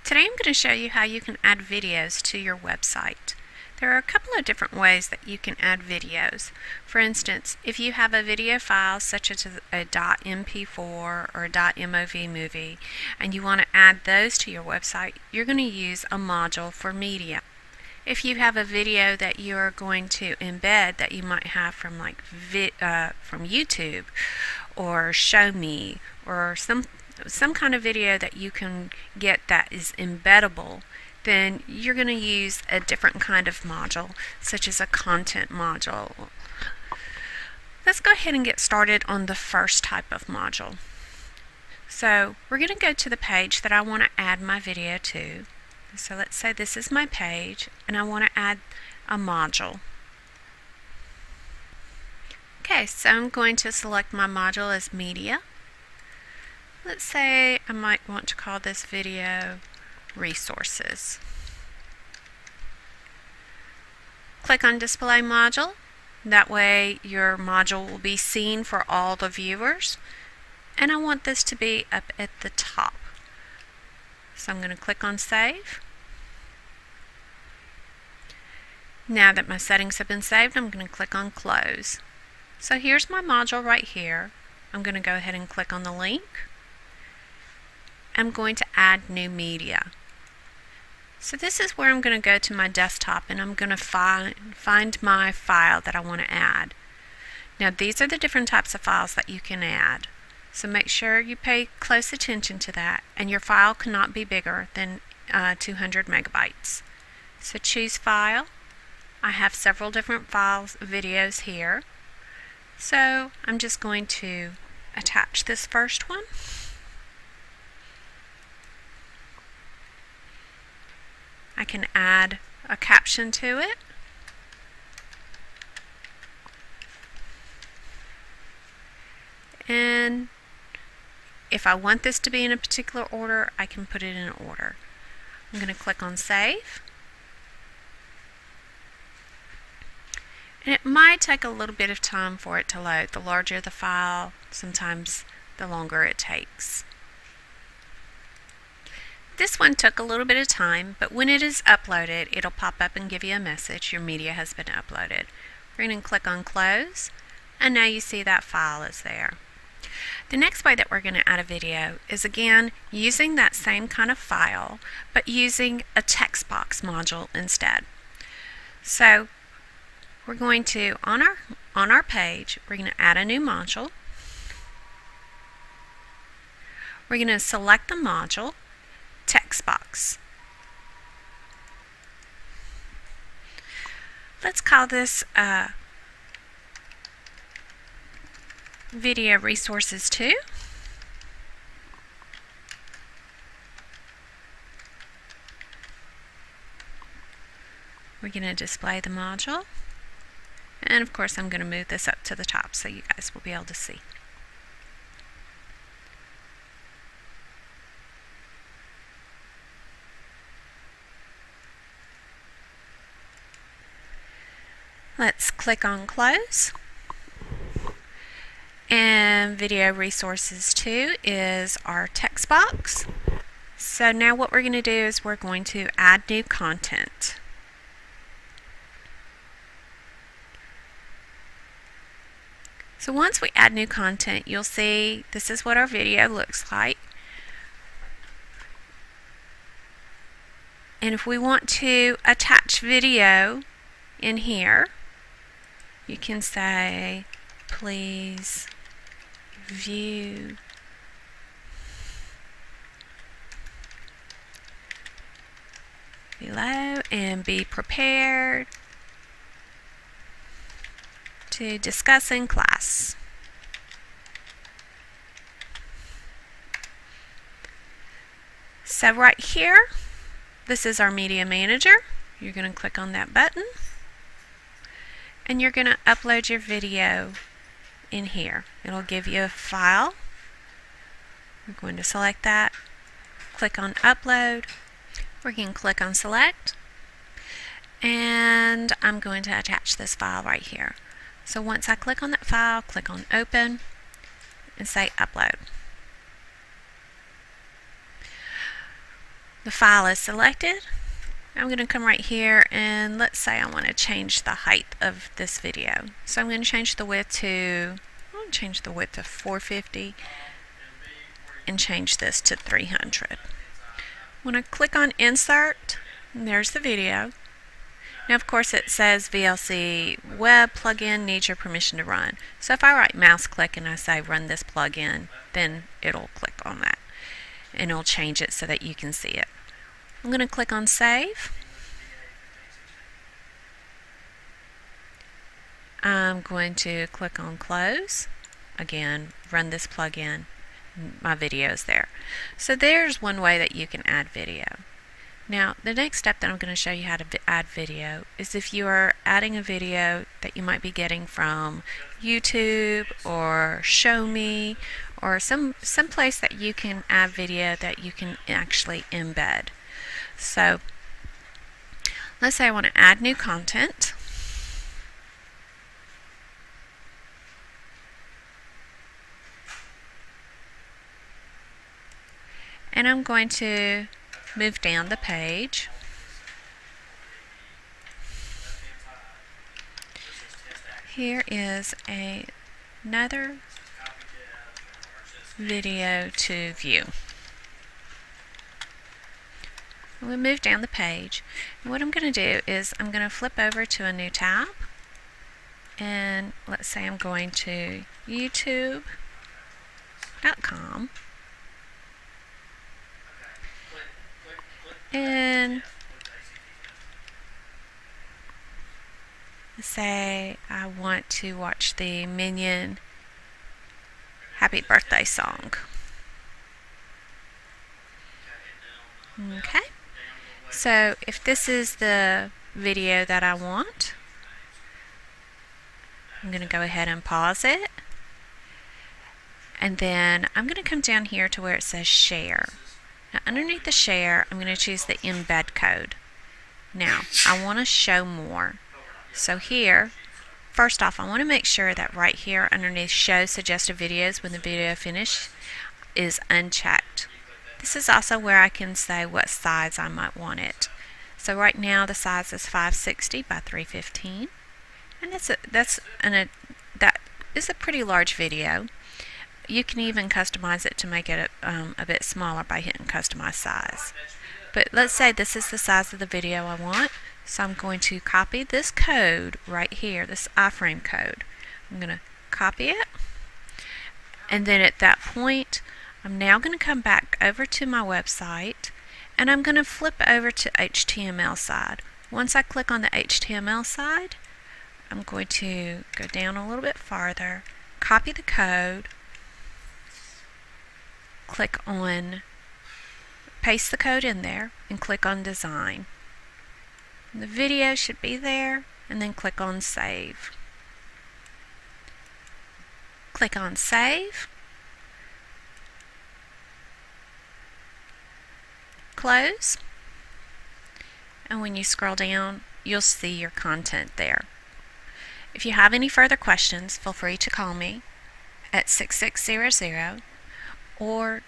Today I'm going to show you how you can add videos to your website. There are a couple of different ways that you can add videos. For instance, if you have a video file such as a .mp4 or a .mov movie and you want to add those to your website, you're going to use a module for media. If you have a video that you're going to embed that you might have from from YouTube or ShowMe or some kind of video that you can get that is embeddable, then you're going to use a different kind of module, such as a content module. Let's go ahead and get started on the first type of module. So we're going to go to the page that I want to add my video to. So let's say this is my page and I want to add a module. Okay, so I'm going to select my module as media. Let's say I might want to call this video resources. Click on display module. That way your module will be seen for all the viewers. And I want this to be up at the top. So I'm going to click on save. Now that my settings have been saved, I'm going to click on close. So here's my module right here. I'm going to go ahead and click on the link. I'm going to add new media. So this is where I'm going to go to my desktop and I'm going to find my file that I want to add. Now these are the different types of files that you can add. So make sure you pay close attention to that, and your file cannot be bigger than 200 megabytes. So choose file. I have several different videos here. So I'm just going to attach this first one. I can add a caption to it. And if I want this to be in a particular order, I can put it in order. I'm going to click on save. And it might take a little bit of time for it to load. The larger the file, sometimes the longer it takes. This one took a little bit of time, but when it is uploaded, it'll pop up and give you a message, your media has been uploaded. We're going to click on close, and now you see that file is there. The next way that we're going to add a video is again using that same kind of file, but using a text box module instead. So we're going to, on our page, we're going to add a new module. We're going to select the module, text box. Let's call this Video Resources 2. We're going to display the module. And of course I'm going to move this up to the top so you guys will be able to see. Let's click on close. And Video Resources 2 is our text box. So now what we're going to do is we're going to add new content. So once we add new content, you'll see this is what our video looks like. And if we want to attach video in here, you can say, please view below and be prepared to discuss in class. So right here, this is our media manager. You're going to click on that button and you're going to upload your video in here. It'll give you a file. We're going to select that, click on upload. We're going to click on select, and I'm going to attach this file right here. So once I click on that file, click on open and say upload. The file is selected. I'm going to come right here and let's say I want to change the height of this video. So I'm going to change the width to 450 and change this to 300. When I click on Insert, there's the video. Now of course it says VLC Web plugin needs your permission to run. So if I right mouse click and I say run this plugin, then it'll click on that and it'll change it so that you can see it. I'm going to click on Save. I'm going to click on Close. Again, run this plugin. My video is there. So there's one way that you can add video. Now the next step that I'm going to show you how to add video is if you are adding a video that you might be getting from YouTube or ShowMe or some place that you can add video that you can actually embed. So let's say I want to add new content. And I'm going to move down the page. Here is another video to view. I'm going to move down the page. And what I'm going to do is I'm going to flip over to a new tab. And let's say I'm going to youtube.com. And say I want to watch the Minion Happy Birthday song. Okay, so if this is the video that I want, I'm going to go ahead and pause it, and then I'm going to come down here to where it says share. Now underneath the share, I'm going to choose the embed code. Now I want to show more. So here, first off, I want to make sure that right here underneath show suggested videos when the video finish is unchecked. This is also where I can say what size I might want it. So right now the size is 560 by 315, and that is a pretty large video. You can even customize it to make it a bit smaller by hitting customize size. But let's say this is the size of the video I want, so I'm going to copy this code right here, this iframe code. I'm going to copy it, and then at that point I'm now going to come back over to my website and I'm going to flip over to HTML side. Once I click on the HTML side, I'm going to go down a little bit farther, copy the code, click on, paste the code in there, and click on design. The video should be there, and then click on save. Click on save, close, and when you scroll down, you'll see your content there. If you have any further questions, feel free to call me at 6600 and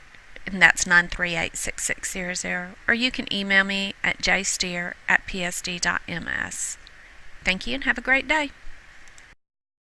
that's 938-6600, or you can email me at jsteer@psd.ms. Thank you and have a great day.